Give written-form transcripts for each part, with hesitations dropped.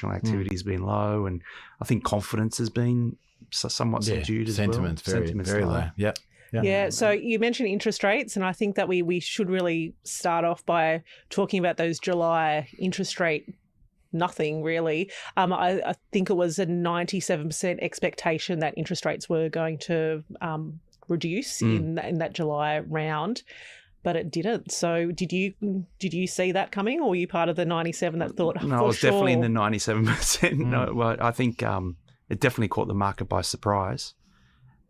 transactional activity has been low, and I think confidence has been somewhat subdued as Sentiment's well. Sentiment's very low. Yep. Yeah. So you mentioned interest rates, and I think that we should really start off by talking about those July interest rate. Nothing really. I think it was a 97% expectation that interest rates were going to reduce in that July round, but it didn't. So did you see that coming, or were you part of the 97 that thought? No, I was definitely in the 97%. No, well, I think it definitely caught the market by surprise,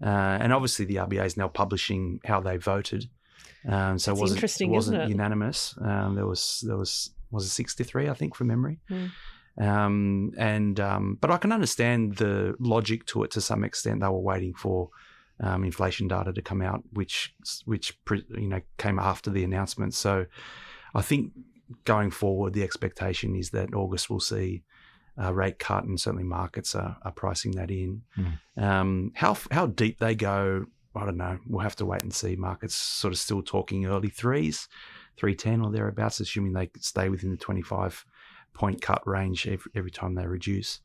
and obviously the RBA is now publishing how they voted. So it wasn't unanimous. There was it 63, I think, from memory. But I can understand the logic to it to some extent. They were waiting for inflation data to come out, which came after the announcement. So I think going forward, the expectation is that August will see a rate cut, and certainly markets are pricing that in. How deep they go, I don't know. We'll have to wait and see. Markets sort of still talking early threes, 310 or thereabouts, assuming they stay within the 25-point cut range every time they reduce.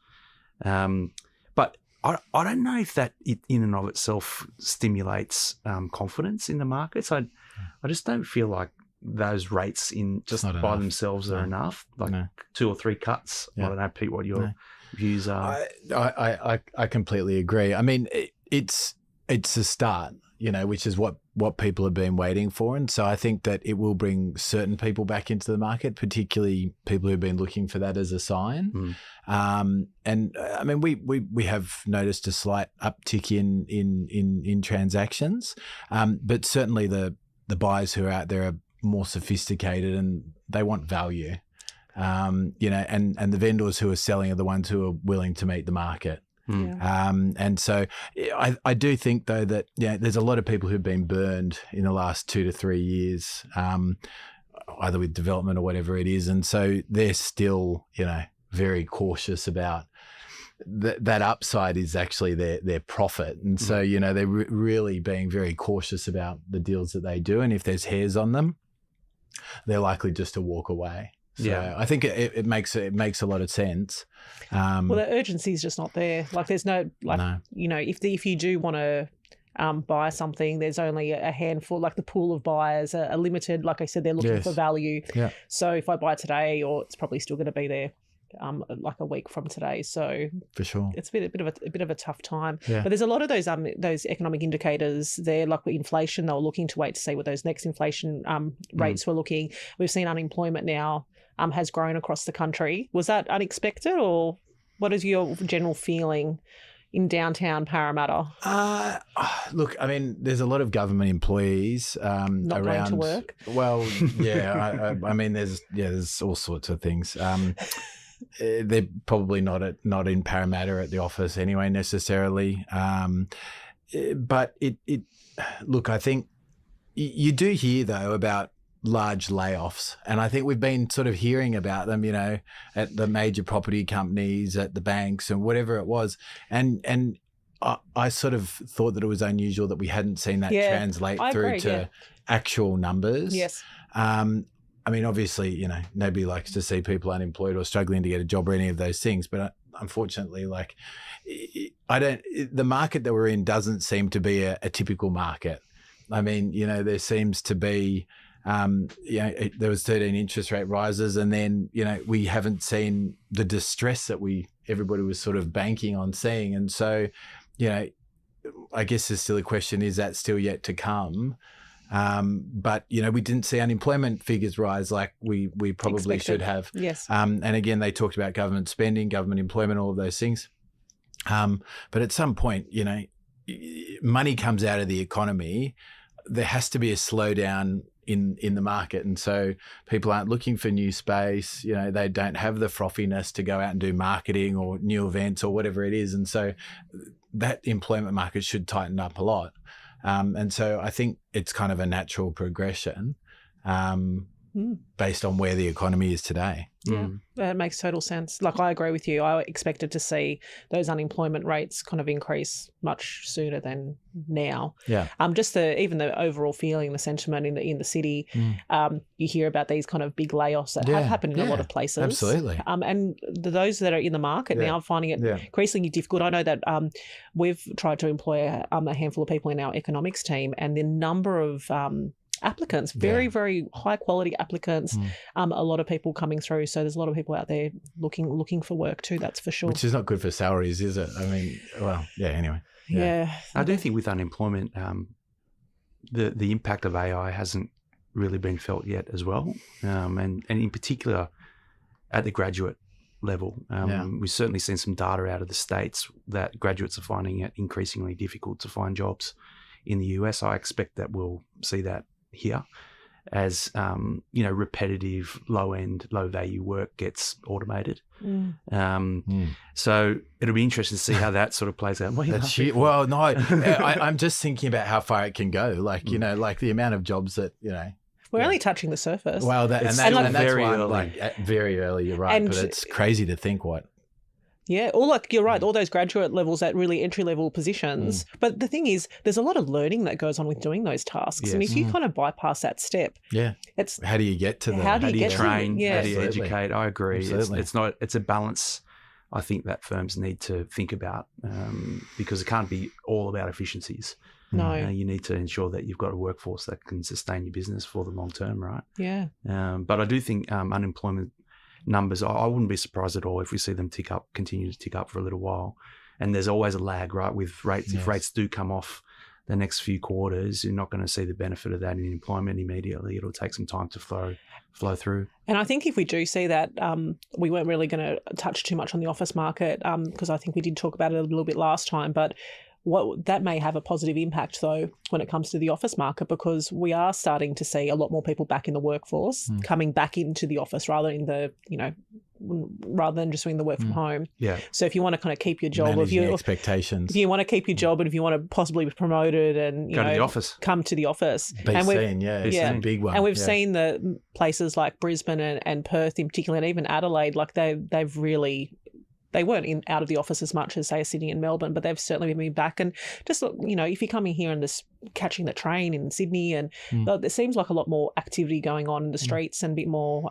But I don't know if that in and of itself stimulates confidence in the markets. I just don't feel like those rates by themselves are enough. Like 2 or 3 cuts. I don't know, Pete, what your views are. I completely agree. I mean, it's a start, which is what people have been waiting for. And so I think that it will bring certain people back into the market, particularly people who've been looking for that as a sign. And I mean, we have noticed a slight uptick in transactions, but certainly the buyers who are out there are more sophisticated and they want value, and the vendors who are selling are the ones who are willing to meet the market. And so I do think, though, that there's a lot of people who've been burned in the last 2 to 3 years, either with development or whatever it is. And so they're still, very cautious about that upside is actually their profit. And so, they're really being very cautious about the deals that they do. And if there's hairs on them, they're likely just to walk away. So I think it makes a lot of sense. Well, the urgency is just not there. Like there's no. If you do want to buy something, there's only a handful. Like the pool of buyers are limited. Like I said, they're looking for value. Yeah. So if I buy today, or it's probably still going to be there. Like a week from today, so for sure it's a bit of a tough time. But there's a lot of those economic indicators there, like with inflation. They were looking to wait to see what those next inflation rates were looking. We've seen unemployment now has grown across the country. Was that unexpected, or what is your general feeling in downtown Parramatta? Look, I mean, there's a lot of government employees not around. Going to work. Well, I mean, there's all sorts of things. They're probably not in Parramatta at the office anyway necessarily. But it look, I think you do hear though about large layoffs, and I think we've been sort of hearing about them, at the major property companies, at the banks, and whatever it was, and I sort of thought that it was unusual that we hadn't seen that translate through to actual numbers. Yes. I mean, obviously, nobody likes to see people unemployed or struggling to get a job or any of those things. But unfortunately, the market that we're in doesn't seem to be a typical market. I mean, there seems to be, there was 13 interest rate rises, and then, we haven't seen the distress that everybody was sort of banking on seeing. And so, I guess the silly question is that still yet to come. But we didn't see unemployment figures rise like we probably should have. Yes. And again, they talked about government spending, government employment, all of those things. But at some point, money comes out of the economy. There has to be a slowdown in the market, and so people aren't looking for new space. They don't have the frothiness to go out and do marketing or new events or whatever it is, and so that employment market should tighten up a lot. And so I think it's kind of a natural progression. based on where the economy is today. Yeah, that makes total sense. Like, I agree with you. I expected to see those unemployment rates kind of increase much sooner than now. Yeah. Just even the overall feeling, the sentiment in the city. You hear about these kind of big layoffs that have happened in a lot of places. Absolutely. And those that are in the market now are finding it increasingly difficult. I know that we've tried to employ a handful of people in our economics team, and the number of applicants, very, very high quality applicants, a lot of people coming through. So there's a lot of people out there looking for work too, that's for sure. Which is not good for salaries, is it? I mean, well, anyway. Yeah. I do think with unemployment, the impact of AI hasn't really been felt yet as well. And in particular at the graduate level. We've certainly seen some data out of the States that graduates are finding it increasingly difficult to find jobs in the US. I expect that we'll see that here as repetitive, low-end, low-value work gets automated. So it'll be interesting to see how that sort of plays out. Well, no, I'm just thinking about how far it can go. Like, like the amount of jobs that, We're only touching the surface. Well, that's very why, early. Very early, you're right. But it's crazy to think what. Yeah, or like you're right, all those graduate levels at really entry-level positions. But the thing is, there's a lot of learning that goes on with doing those tasks. Yes. And if you kind of bypass that step, it's how do you get to how do you train? Yeah. How do you Absolutely. educate? I agree. Absolutely. It's a balance I think that firms need to think about because it can't be all about efficiencies. No. You need to ensure that you've got a workforce that can sustain your business for the long term, right? Yeah. But I do think unemployment numbers, I wouldn't be surprised at all if we see them continue to tick up for a little while. And there's always a lag, right, with rates. If rates do come off the next few quarters, you're not going to see the benefit of that in employment immediately. It'll take some time to flow through. And I think if we do see that, we weren't really going to touch too much on the office market because I think we did talk about it a little bit last time, but that may have a positive impact, though, when it comes to the office market, because we are starting to see a lot more people back in the workforce coming back into the office rather than just doing the work from home. Yeah. So if you want to kind of keep your job, expectations, if you want to keep your job, and if you want to possibly be promoted and go to the office, come to the office, it's a big one. And we've seen the places like Brisbane and Perth in particular, and even Adelaide, like they've really. They weren't out of the office as much as, say, Sydney and Melbourne, but they've certainly been back. And just, if you're coming here and catching the train in Sydney, and there seems like a lot more activity going on in the streets and a bit more,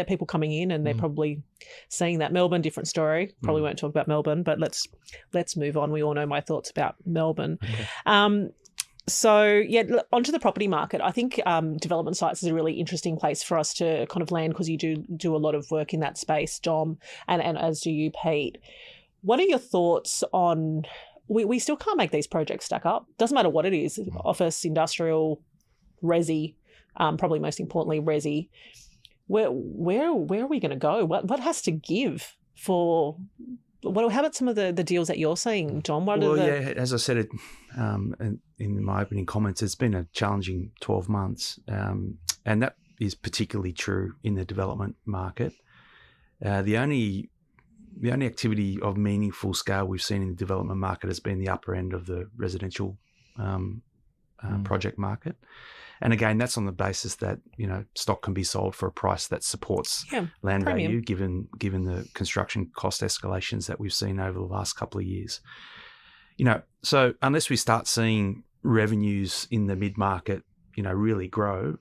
people coming in, and they're probably seeing that. Melbourne, different story. Probably won't talk about Melbourne, but let's move on. We all know my thoughts about Melbourne. Okay. So, onto the property market. I think development sites is a really interesting place for us to kind of land because you do a lot of work in that space, Dom, and as do you, Pete. What are your thoughts on we still can't make these projects stack up? Doesn't matter what it is, office, industrial, resi, probably most importantly resi. Where are we going to go? What has to give for... How about some of the deals that you're seeing, Dom? As I said in my opening comments, it's been a challenging 12 months, and that is particularly true in the development market. The only activity of meaningful scale we've seen in the development market has been the upper end of the residential project market. And again, that's on the basis that stock can be sold for a price that supports land premium value, given the construction cost escalations that we've seen over the last couple of years. So unless we start seeing revenues in the mid market, really grow,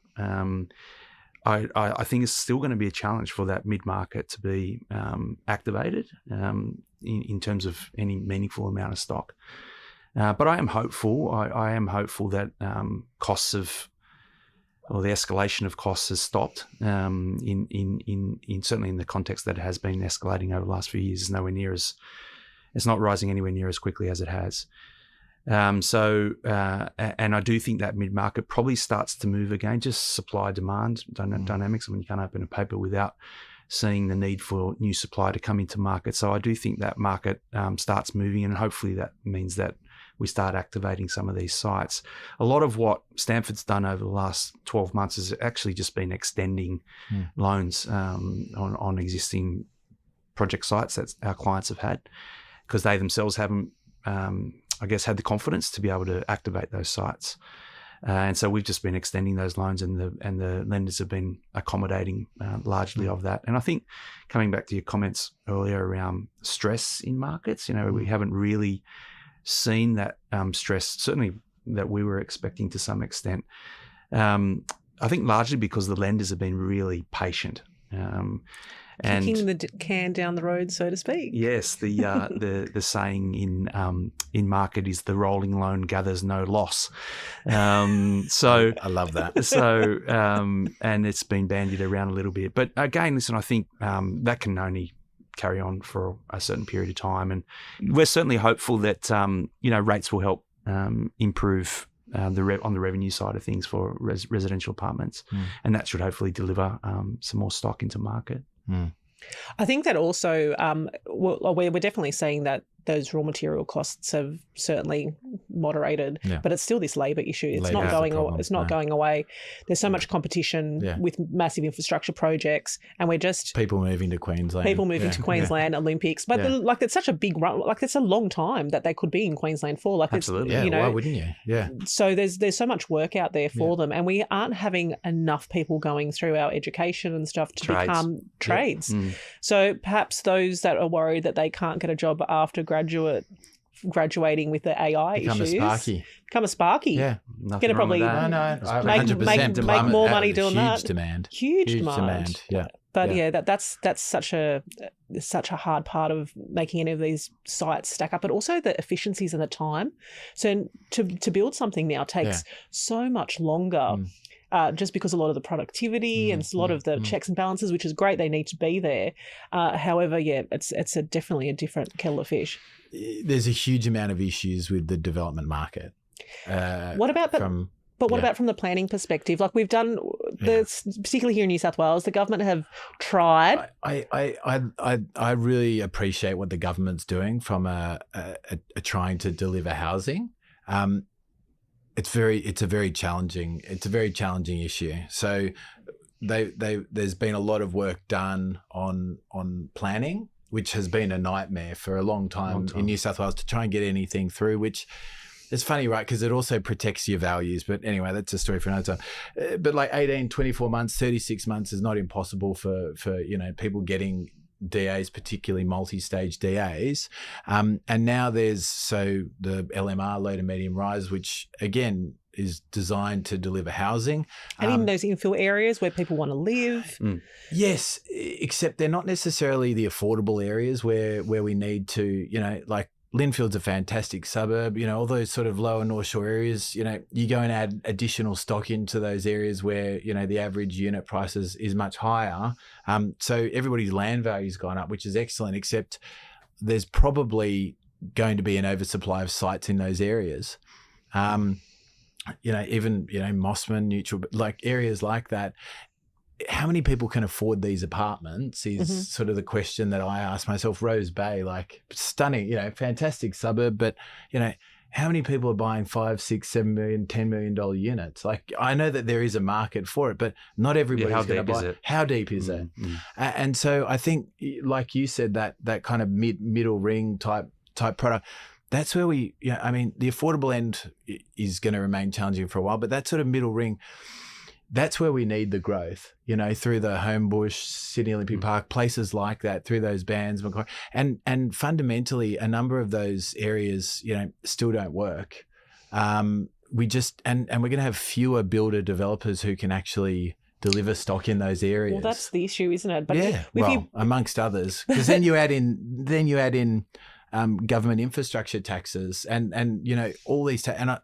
I think it's still going to be a challenge for that mid market to be activated in terms of any meaningful amount of stock. But I am hopeful. I am hopeful that the escalation of costs has stopped. In certainly in the context that it has been escalating over the last few years, it's not rising anywhere near as quickly as it has. And I do think that mid market probably starts to move again. Just supply demand dynamics. I mean, you can't open a paper without seeing the need for new supply to come into market. So I do think that market starts moving, and hopefully that means that we start activating some of these sites. A lot of what Stamford's done over the last 12 months has actually just been extending loans on existing project sites that our clients have had, because they themselves haven't, had the confidence to be able to activate those sites. And so we've just been extending those loans, and the lenders have been accommodating largely of that. And I think coming back to your comments earlier around stress in markets, we haven't really seen that stress, certainly that we were expecting to some extent. I think largely because the lenders have been really patient. Kicking the can down the road, so to speak. Yes, the saying in market is the rolling loan gathers no loss. So I love that. So and it's been bandied around a little bit, but again, listen, I think that can only carry on for a certain period of time, and we're certainly hopeful that rates will help improve on the revenue side of things for residential apartments, and that should hopefully deliver some more stock into market. I think that also we're definitely seeing that those raw material costs have certainly moderated, but it's still this labour issue. It's not going away. It's not going away. There's so much competition with massive infrastructure projects, and we're just people moving to Queensland. To Queensland Olympics, but it's such a big run. Like it's a long time that they could be in Queensland for. Like absolutely, it's, why wouldn't you? Yeah. So there's so much work out there for them, and we aren't having enough people going through our education and stuff to become trades. So perhaps those that are worried that they can't get a job after graduating with the AI issues. Become a Sparky. Yeah. Get to probably make more money doing that. Huge demand. Yeah. But that's such a hard part of making any of these sites stack up, but also the efficiencies and the time. So to build something now takes so much longer. Just because a lot of the productivity and a lot of the checks and balances, which is great, they need to be there. However, it's definitely a different kettle of fish. There's a huge amount of issues with the development market. What about from the planning perspective? Like we've done, particularly here in New South Wales, the government have tried. I really appreciate what the government's doing from a trying to deliver housing. It's a very challenging issue. So there's been a lot of work done on planning, which has been a nightmare for a long time in New South Wales to try and get anything through, which is funny, right? Because it also protects your values. But anyway, that's a story for another time. But like 18, 24 months, 36 months is not impossible for people getting DAs, particularly multi-stage DAs. And now there's the LMR, low to medium rise, which again is designed to deliver housing. And in those infill areas where people want to live. Yes, except they're not necessarily the affordable areas where we need to, like Lindfield's a fantastic suburb, all those sort of lower North Shore areas, you go and add additional stock into those areas where, the average unit price is much higher. So everybody's land value's gone up, which is excellent, except there's probably going to be an oversupply of sites in those areas. Even, Mossman, Neutral, like areas like that. How many people can afford these apartments is sort of the question that I ask myself. Rose Bay, like stunning, fantastic suburb, but, how many people are buying $5, $6, $7 million, $10 million units? Like I know that there is a market for it, but not everybody's going to buy it. How deep is it? And so I think, like you said, that kind of middle ring type product, that's where the affordable end is going to remain challenging for a while, but that sort of middle ring, that's where we need the growth, through the Homebush, Sydney Olympic Park, places like that, through those bands, and fundamentally a number of those areas, still don't work. We just and we're going to have fewer builder developers who can actually deliver stock in those areas. Well, that's the issue, isn't it? But amongst others, because then you add in government infrastructure taxes and all these and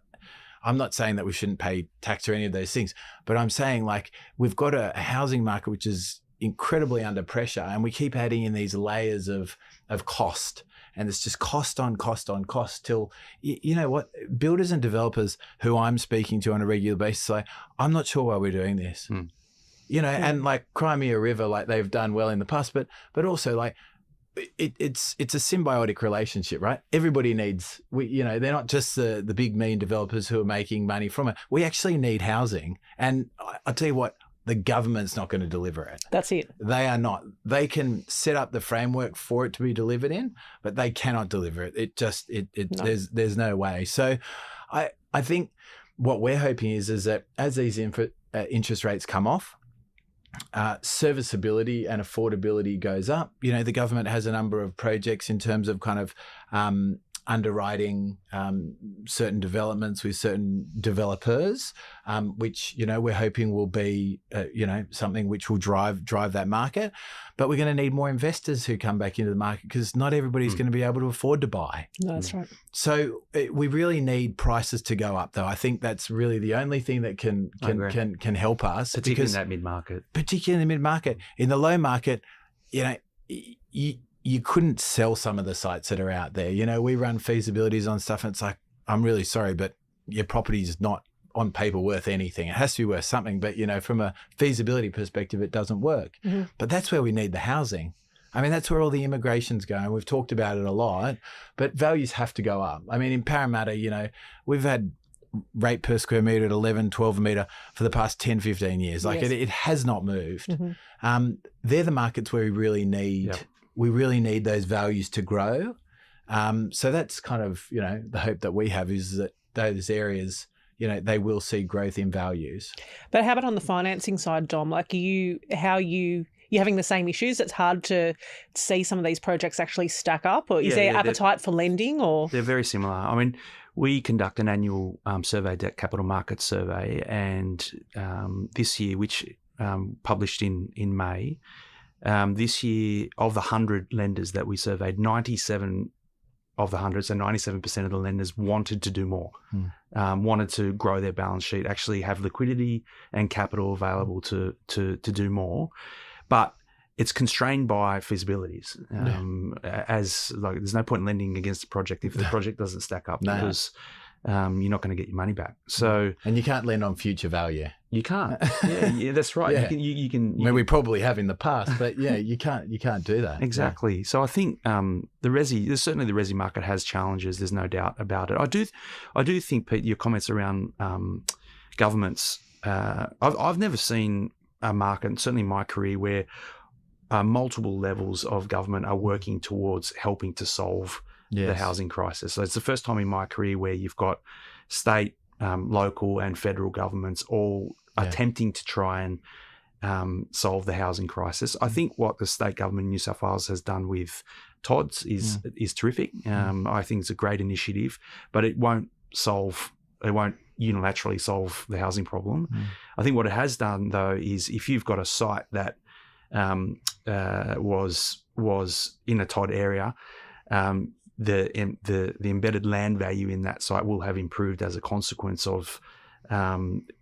I'm not saying that we shouldn't pay tax or any of those things, but I'm saying like we've got a housing market which is incredibly under pressure, and we keep adding in these layers of cost, and it's just cost on cost on cost till what builders and developers who I'm speaking to on a regular basis say, I'm not sure why we're doing this. And like Crimea River, like they've done well in the past, but also like it's a symbiotic relationship, right? Everybody needs, they're not just the big mean developers who are making money from it. We actually need housing. And I'll tell you what, the government's not going to deliver it. That's it. They are not. They can set up the framework for it to be delivered in, but they cannot deliver it. There's no way. So I think what we're hoping is that as these interest rates come off, serviceability and affordability goes up. You know, the government has a number of projects in terms of kind of underwriting certain developments with certain developers, which, you know, we're hoping will be, you know, something which will drive that market. But we're going to need more investors who come back into the market because not everybody's going to be able to afford to buy. No, that's right. So we really need prices to go up, though. I think that's really the only thing that can help us. Particularly in that mid-market. Particularly in the mid-market. In the low market, you know, you couldn't sell some of the sites that are out there. You know, we run feasibilities on stuff and it's like, I'm really sorry, but your property's not on paper worth anything. It has to be worth something. But, you know, from a feasibility perspective, it doesn't work. Mm-hmm. But that's where we need the housing. I mean, that's where all the immigration's going. We've talked about it a lot, but values have to go up. I mean, in Parramatta, you know, we've had rate per square metre at 11, 12 a metre for the past 10, 15 years. Like it has not moved. Mm-hmm. They're the markets where we really need those values to grow. So that's kind of, you know, the hope that we have is that those areas, you know, they will see growth in values. But how about on the financing side, Dom? Like you're having the same issues? It's hard to see some of these projects actually stack up, or is there appetite for lending? Or they're very similar. I mean, we conduct an annual survey, debt capital market survey, and this year, which published in May, this year, of the 100 lenders that we surveyed, 97 of the 100, so 97% of the lenders wanted to do more, wanted to grow their balance sheet, actually have liquidity and capital available to do more. But it's constrained by feasibilities. As like, there's no point in lending against a project if the project doesn't stack up because you're not going to get your money back. So, and you can't lend on future value. You can't. Yeah, that's right. Yeah. You can. I mean, we probably have in the past, but you can't do that. Exactly. Yeah. So I think certainly the resi market has challenges. There's no doubt about it. I do think, Pete, your comments around governments. I've never seen a market, certainly in my career, where multiple levels of government are working towards helping to solve the housing crisis. So it's the first time in my career where you've got state, local and federal governments all attempting to try and solve the housing crisis. I think what the state government in New South Wales has done with TODs is terrific. I think it's a great initiative, but it won't unilaterally solve the housing problem. I think what it has done, though, is if you've got a site that was in a TOD area, the embedded land value in that site will have improved as a consequence of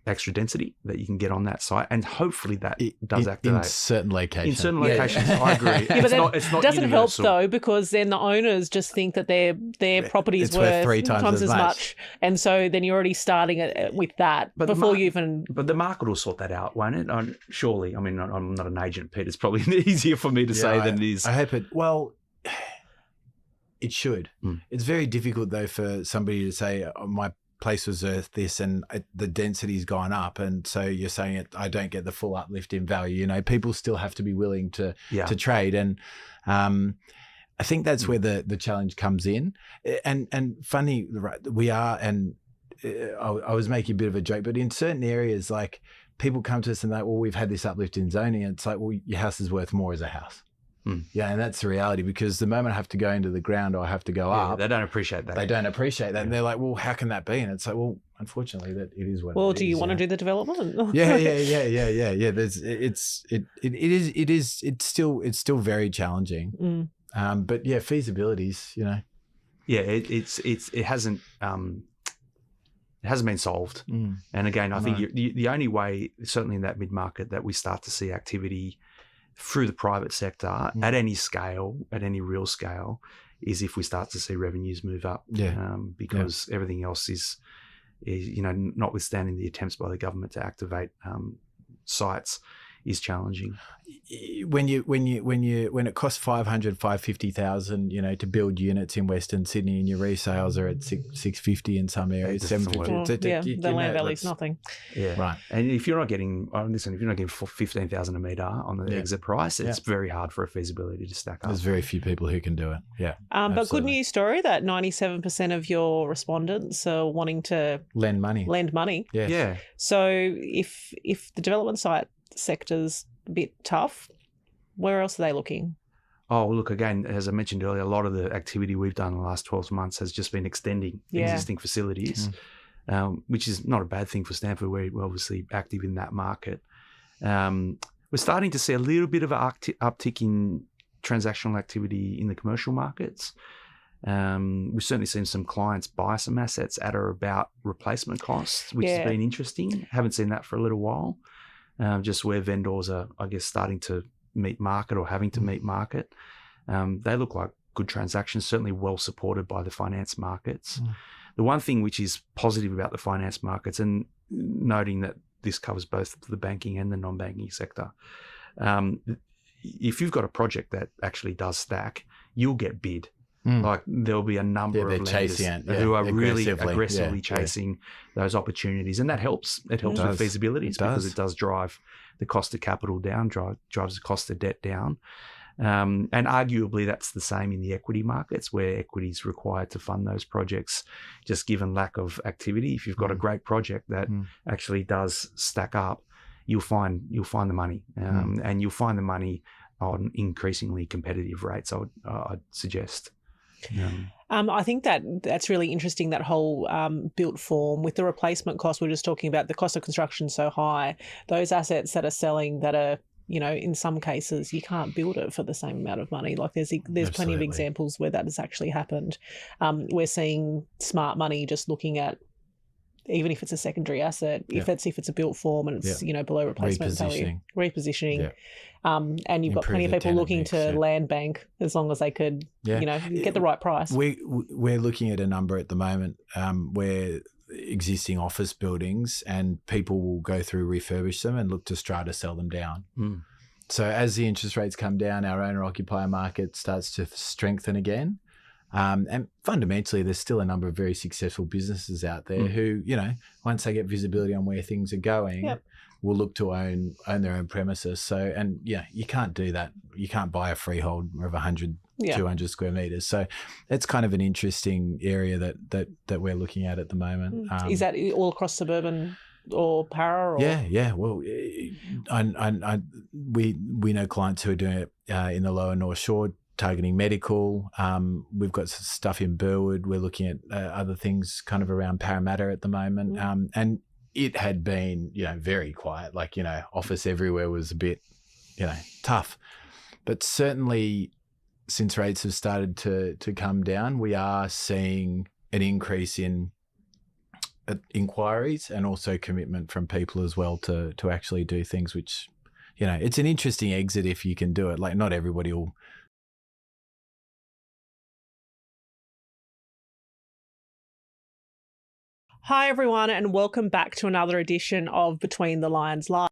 extra density that you can get on that site, and hopefully that does activate in certain locations. In certain locations, I agree. But it's not doesn't universal. help though, because then the owners just think that their property is worth 3 times as much, and so then you're already starting with that before you even. But the market will sort that out, won't it? Surely. I mean, I'm not an agent, Pete. It's probably easier for me to say than it is. I hope it. Well. It should. It's very difficult, though, for somebody to say, my place was worth this and the density's gone up. And so you're saying I don't get the full uplift in value. You know, people still have to be willing to trade. And I think that's where the challenge comes in. And funny, we are, and I was making a bit of a joke, but in certain areas, like people come to us and they're like, well, we've had this uplift in zoning. And it's like, well, your house is worth more as a house. Yeah, and that's the reality, because the moment I have to go into the ground or I have to go up, they don't appreciate that. They don't appreciate that, and they're like, "Well, how can that be?" And it's like, "Well, unfortunately, that it is what." Well, it do you is, want to do the development? Yeah. It's still very challenging. But yeah, feasibilities, you know. Yeah, it hasn't been solved. And again, I think the only way, certainly in that mid market, that we start to see activity through the private sector at any scale, at any real scale, is if we start to see revenues move up. Because everything else is, you know, notwithstanding the attempts by the government to activate sites, is challenging. When it costs 550,000, to build units in Western Sydney, and your resales are at 650 in some areas, 750. The land value is nothing. Yeah, right. And if you're not getting, listen, if you're not getting 15,000 a metre on the exit price, it's very hard for a feasibility to stack up. There's very few people who can do it. Yeah, but good news story that 97% of your respondents are wanting to lend money. Yes. Yeah. So if the development site sector's a bit tough, where else are they looking? Oh, look, again, as I mentioned earlier, a lot of the activity we've done in the last 12 months has just been extending existing facilities, which is not a bad thing for Stamford. We're obviously active in that market. We're starting to see a little bit of an uptick in transactional activity in the commercial markets. We've certainly seen some clients buy some assets at or about replacement costs, which has been interesting. Haven't seen that for a little while. Just where vendors are, I guess, starting to meet market or having to meet market. They look like good transactions, certainly well supported by the finance markets. The one thing which is positive about the finance markets, and noting that this covers both the banking and the non-banking sector, if you've got a project that actually does stack, you'll get bid. Like there'll be a number of lenders who are really aggressively chasing those opportunities, and that helps. It helps with feasibilities because it does drive the cost of capital down, drives the cost of debt down, and arguably that's the same in the equity markets where equity is required to fund those projects. Just given lack of activity, if you've got a great project that actually does stack up, you'll find the money, and you'll find the money on increasingly competitive rates. I'd suggest. I think that's really interesting, that whole built form with the replacement cost. We're just talking about the cost of construction so high. Those assets that are selling that are, in some cases you can't build it for the same amount of money. Like there's plenty of examples where that has actually happened. We're seeing smart money just looking at, even if it's a secondary asset, if it's a built form and it's below replacement value, repositioning. And you've got plenty of people looking to land bank as long as they could, get the right price. We're looking at a number at the moment where existing office buildings, and people will go through, refurbish them and look to strata sell them down. So as the interest rates come down, our owner-occupier market starts to strengthen again. And fundamentally, there's still a number of very successful businesses out there who, once they get visibility on where things are going, will look to own their own premises. So, and you can't do that. You can't buy a freehold of 100, 200 square meters. So it's kind of an interesting area that we're looking at the moment. Is that all across suburban or para? Or? Yeah. Well, we know clients who are doing it in the lower North Shore, targeting medical. We've got stuff in Burwood. We're looking at other things kind of around Parramatta at the moment. And it had been, very quiet. Like, office everywhere was a bit, tough. But certainly since rates have started to come down, we are seeing an increase in inquiries and also commitment from people as well to actually do things, which, it's an interesting exit if you can do it. Like, not everybody will. Hi, everyone, and welcome back to another edition of Between the Lines Live.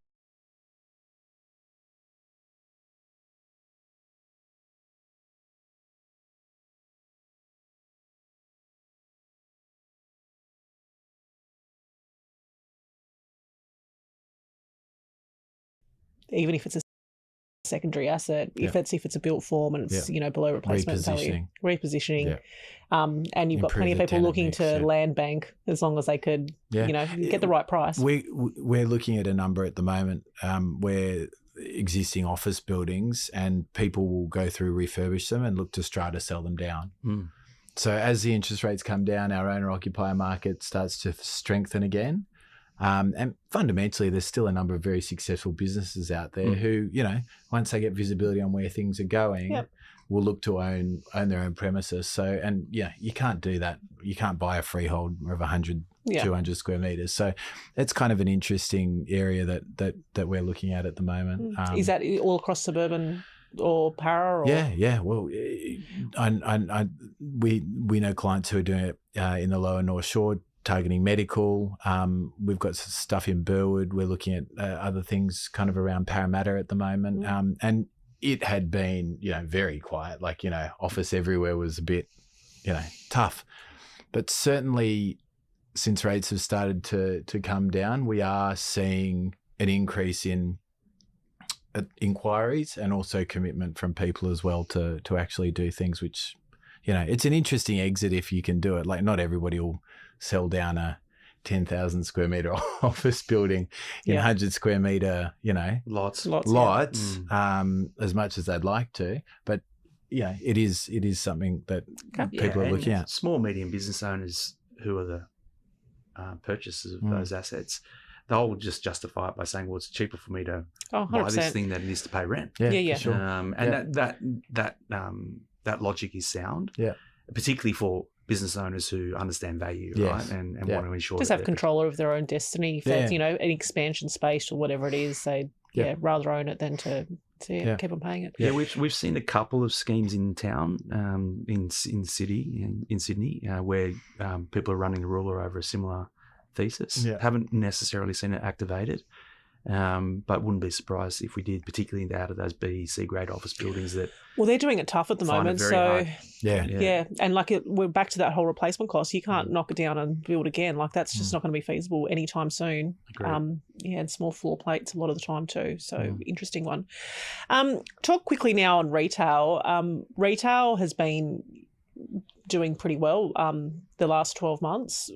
Even if it's a secondary asset, if it's a built form and it's below replacement value, repositioning. And you've got plenty of people looking to land bank as long as they could, get the right price. We're looking at a number at the moment where existing office buildings, and people will go through, refurbish them and look to strata sell them down. So as the interest rates come down, our owner-occupier market starts to strengthen again. And fundamentally, there's still a number of very successful businesses out there who, once they get visibility on where things are going, will look to own their own premises. So, and you can't do that. You can't buy a freehold of 100, 200 square meters. So it's kind of an interesting area that we're looking at the moment. Is that all across suburban or para? Or? Yeah. Well, we know clients who are doing it in the lower North Shore, targeting medical. We've got stuff in Burwood. We're looking at other things kind of around Parramatta at the moment. And it had been, very quiet. Like, office everywhere was a bit, tough. But certainly since rates have started to come down, we are seeing an increase in inquiries and also commitment from people as well to actually do things, which, it's an interesting exit if you can do it. Like, not everybody will sell down a 10,000 square metre office building in 100 square metre, lots, as much as they'd like to. But, it is something that people are looking at. Small, medium business owners who are the purchasers of those assets, they'll just justify it by saying, well, it's cheaper for me to buy this thing than it is to pay rent. Yeah. For sure. And that logic is sound, particularly for business owners who understand value, right, and want to ensure just have control of their own destiny. If that's, an expansion space or whatever it is, they'd rather own it than to keep on paying it. Yeah, we've seen a couple of schemes in town, in Sydney, where people are running the ruler over a similar thesis. Haven't necessarily seen it activated, but wouldn't be surprised if we did, particularly out of those B, C grade office buildings that. Well, they're doing it tough at the moment, so hard. and we're back to that whole replacement cost. You can't knock it down and build again. Like, that's just not going to be feasible anytime soon. Agreed. And small floor plates a lot of the time too. So interesting one. Talk quickly now on retail. Retail has been doing pretty well the last 12 months.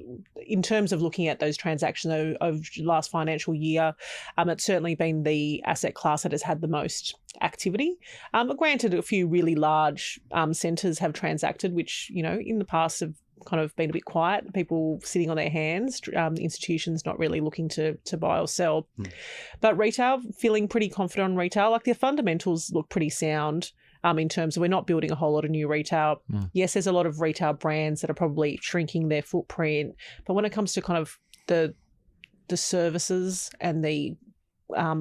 In terms of looking at those transactions over the last financial year, it's certainly been the asset class that has had the most activity. But granted, a few really large centres have transacted, which, in the past have kind of been a bit quiet, people sitting on their hands, institutions not really looking to buy or sell. But retail, feeling pretty confident on retail. Like, the fundamentals look pretty sound. In terms of, we're not building a whole lot of new retail. Yes, there's a lot of retail brands that are probably shrinking their footprint, but when it comes to kind of the services and the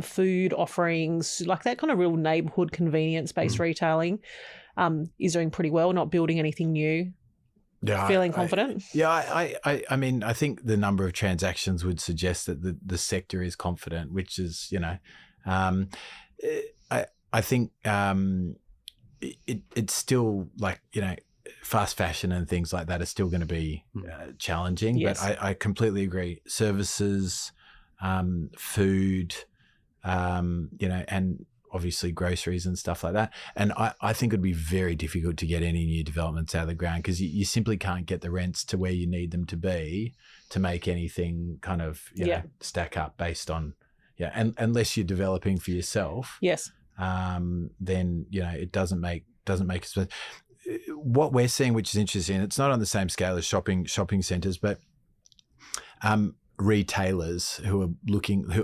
food offerings, like that kind of real neighbourhood convenience-based retailing is doing pretty well, not building anything new. Yeah, feeling confident? I mean, I think the number of transactions would suggest that the sector is confident, which is, I think it's still like, fast fashion and things like that are still going to be challenging. Yes. But I completely agree. Services, food, and obviously groceries and stuff like that. And I think it would be very difficult to get any new developments out of the ground because you simply can't get the rents to where you need them to be to make anything kind of stack up based on and unless you're developing for yourself. Yes. Then it doesn't make sense. What we're seeing, which is interesting, it's not on the same scale as shopping centres, but retailers who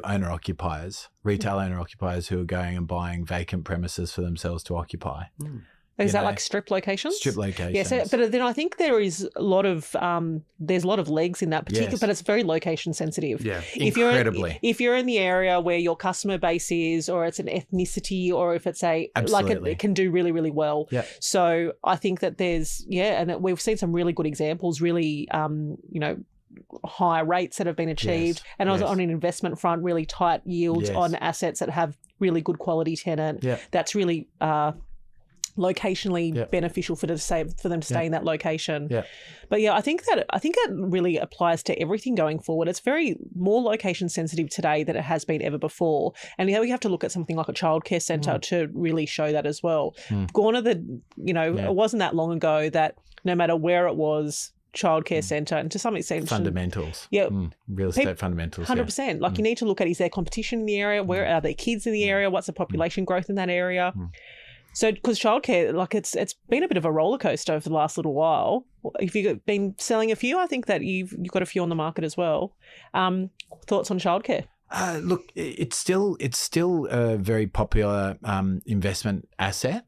owner occupiers who are going and buying vacant premises for themselves to occupy. Is that like strip locations? Strip locations. Yes, but then I think there is a lot of legs in that particular, but it's very location sensitive. Yeah, incredibly. If you're in the area where your customer base is, or it's an ethnicity, or if it's it can do really, really well. Yeah. So I think that there's and that we've seen some really good examples, really high rates that have been achieved, and on an investment front, really tight yields on assets that have really good quality tenant. Yeah. That's really locationally beneficial for them to stay in that location. Yeah. But I think that really applies to everything going forward. It's very more location sensitive today than it has been ever before. And we have to look at something like a childcare centre to really show that as well. Gone are it wasn't that long ago that no matter where it was, childcare centre, and to some extent fundamentals. Real estate fundamentals. 100%. Like, you need to look at, is there competition in the area? Where are there kids in the area? What's the population growth in that area? So, because childcare, like, it's been a bit of a roller coaster over the last little while. If you've been selling a few, I think that you've got a few on the market as well. Thoughts on childcare? Look, it's still a very popular investment asset.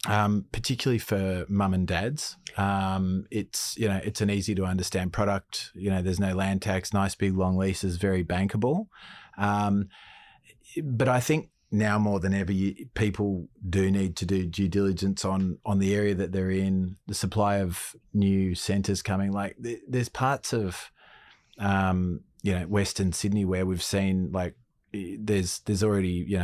Particularly for mum and dads. It's an easy to understand product. There's no land tax, nice big long leases, very bankable. But I think now more than ever, people do need to do due diligence on the area that they're in, the supply of new centres coming. Like, there's parts of Western Sydney, where we've seen like there's already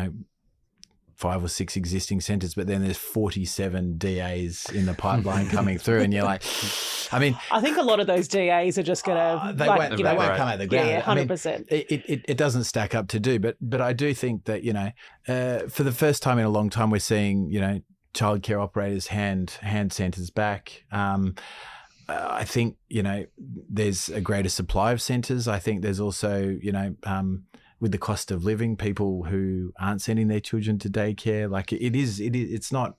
5 or 6 existing centres, but then there's 47 DAs in the pipeline coming through, and you're like, I mean, I think a lot of those DAs are just going to they won't come out of the ground. Yeah, 100%. It doesn't stack up to do, but I do think that for the first time in a long time, we're seeing childcare operators hand centres back. I think there's a greater supply of centres. I think there's also with the cost of living, people who aren't sending their children to daycare, like it's not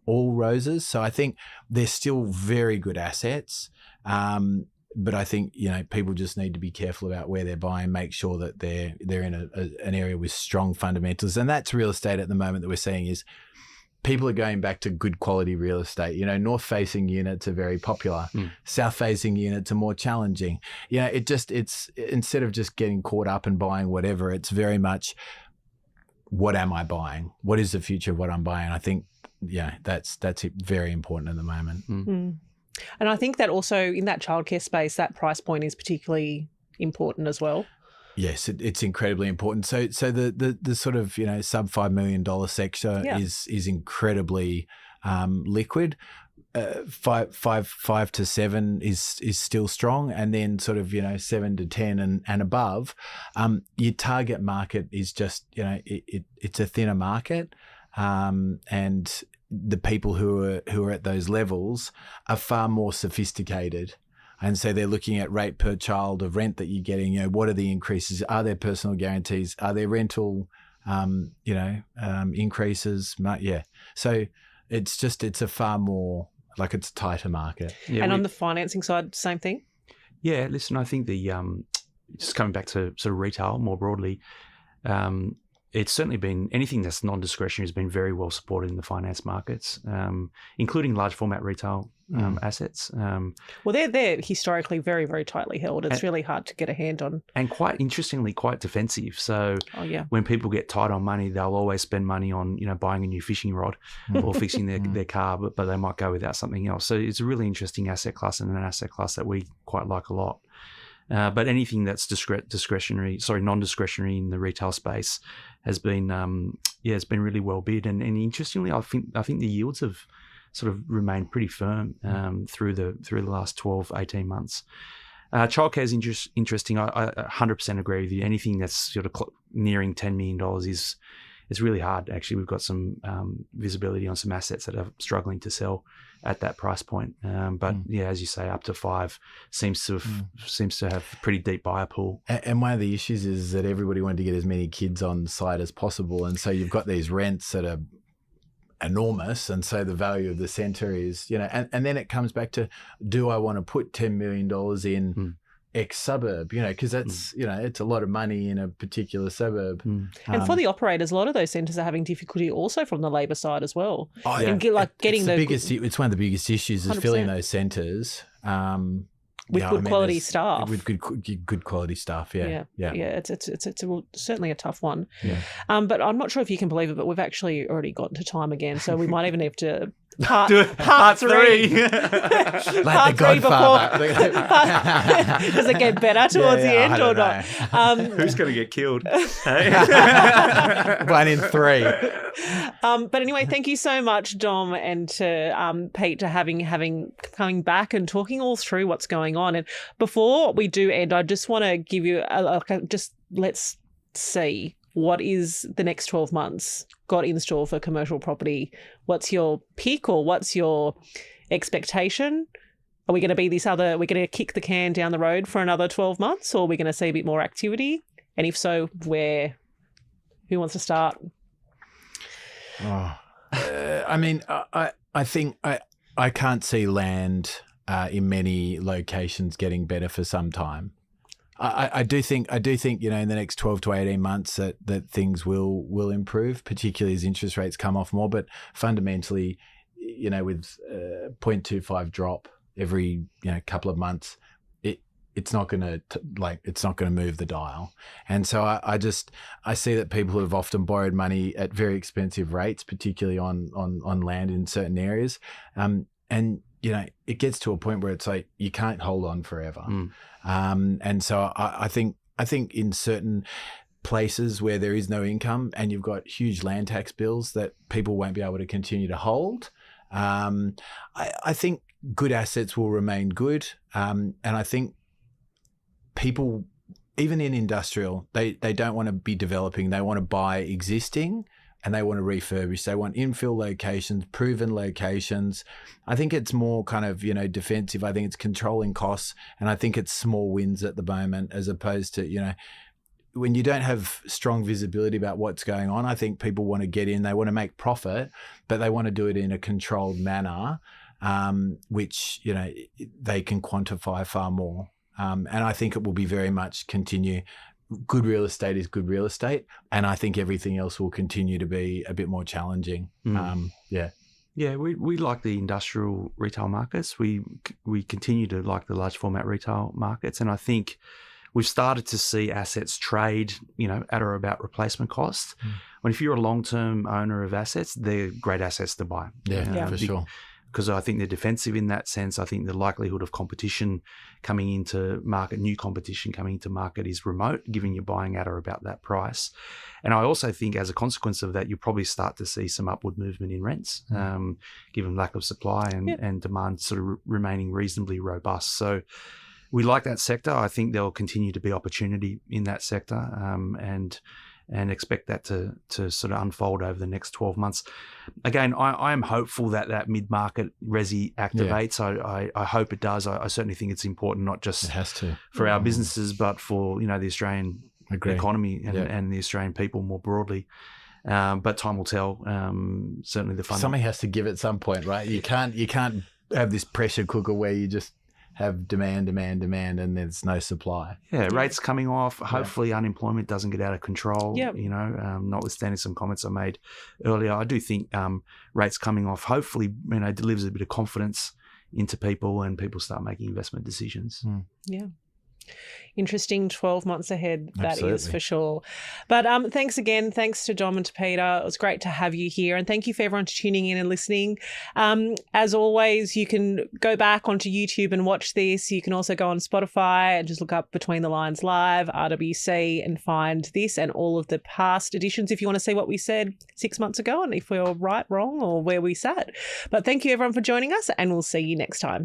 all roses. So I think they're still very good assets. But I think people just need to be careful about where they're buying, make sure that they're in an area with strong fundamentals, and that's real estate at the moment that we're seeing is people are going back to good quality real estate. North facing units are very popular. South facing units are more challenging. It's instead of just getting caught up and buying whatever, it's very much, what am I buying? What is the future of what I'm buying? I think, that's very important at the moment. And I think that also in that childcare space, that price point is particularly important as well. Yes, it's incredibly important. So the sort of sub $5 million sector is incredibly liquid. 5 to 7 is still strong, and then sort of 7 to 10 and above. Your target market is just it's a thinner market, and the people who are at those levels are far more sophisticated. And so they're looking at rate per child of rent that you're getting. What are the increases? Are there personal guarantees? Are there rental, increases? Yeah. So it's a far more like it's a tighter market. Yeah, and on the financing side, same thing. Yeah. Listen, I think just coming back to sort of retail more broadly, it's certainly been anything that's non-discretionary has been very well supported in the finance markets, including large format retail assets. Well, they're historically very, very tightly held. It's really hard to get a hand on. And quite interestingly, quite defensive. So when people get tight on money, they'll always spend money on, buying a new fishing rod or fixing their car, but they might go without something else. So it's a really interesting asset class, and an asset class that we quite like a lot. But anything that's non-discretionary in the retail space has been, it's been really well bid. And interestingly, I think the yields have sort of remained pretty firm through the last 12, 18 months. Childcare is interesting. I 100% agree with you. Anything that's sort of nearing $10 million is really hard. Actually, we've got some visibility on some assets that are struggling to sell at that price point. But as you say, up to 5 seems to have a pretty deep buyer pool. And one of the issues is that everybody wanted to get as many kids on site as possible, and so you've got these rents that are enormous, and so the value of the centre is and then it comes back to, do I want to put $10 million in X suburb, because that's it's a lot of money in a particular suburb. And for the operators, a lot of those centres are having difficulty also from the labour side as well. Getting it's one of the biggest issues is 100%. Filling those centres with good quality staff. With good quality staff, yeah. It's certainly a tough one. But I'm not sure if you can believe it, but we've actually already gotten to time again, so we might even have to part 3. Like part 3 before. Does it get better towards the end or not? Who's going to get killed? 1 in 3. But anyway, thank you so much, Dom, and to Pete, to coming back and talking all through what's going on. And before we do end, I just want to give you let's see what is the next 12 months got in store for commercial property. What's your pick, or what's your expectation? Are we going to be we're going to kick the can down the road for another 12 months, or are we going to see a bit more activity? And if so, where? Who wants to start? I think I can't see land in many locations getting better for some time. I do think in the next 12 to 18 months that things will improve, particularly as interest rates come off more. But fundamentally, with 0.25 drop every couple of months, it's not going to move the dial. And so I see that people have often borrowed money at very expensive rates, particularly on land in certain areas, and it gets to a point where it's like you can't hold on forever. Mm. And so I think in certain places where there is no income and you've got huge land tax bills that people won't be able to continue to hold, I think good assets will remain good. And I think people, even in industrial, they don't want to be developing. They want to buy existing and they want to refurbish. They want infill locations, proven locations. I think it's more kind of, defensive. I think it's controlling costs, and I think it's small wins at the moment as opposed to, when you don't have strong visibility about what's going on. I think people want to get in, they want to make profit, but they want to do it in a controlled manner, which, they can quantify far more. And I think it will be very much continue. Good real estate is good real estate, and I think everything else will continue to be a bit more challenging. Yeah, we like the industrial retail markets. We continue to like the large format retail markets, and I think we've started to see assets trade, at or about replacement cost. When if you're a long-term owner of assets, they're great assets to buy. Yeah, for sure. Because I think they're defensive in that sense. I think the likelihood of competition coming into market, new competition coming into market is remote, given you're buying at or about that price. And I also think as a consequence of that, you'll probably start to see some upward movement in rents, given lack of supply and demand sort of remaining reasonably robust. So we like that sector. I think there'll continue to be opportunity in that sector, and expect that to sort of unfold over the next 12 months. Again, I am hopeful that mid-market resi activates. Yeah. I hope it does. I certainly think it's important, not just it has to. for our businesses, but for the Australian economy and the Australian people more broadly. But time will tell. Certainly the fund. Something has to give at some point, right? You can't have this pressure cooker where you just have demand, and there's no supply. Yeah, rates coming off. Hopefully unemployment doesn't get out of control. Yep. Notwithstanding some comments I made earlier, I do think rates coming off hopefully, delivers a bit of confidence into people and people start making investment decisions. Yeah. Interesting 12 months ahead, that Absolutely. is for sure. But thanks again. Thanks to Dom and to Peter. It was great to have you here. And thank you for everyone tuning in and listening. As always, you can go back onto YouTube and watch this. You can also go on Spotify and just look up Between the Lines Live, RWC, and find this and all of the past editions if you want to see what we said 6 months ago and if we were right, wrong, or where we sat. But thank you everyone for joining us, and we'll see you next time.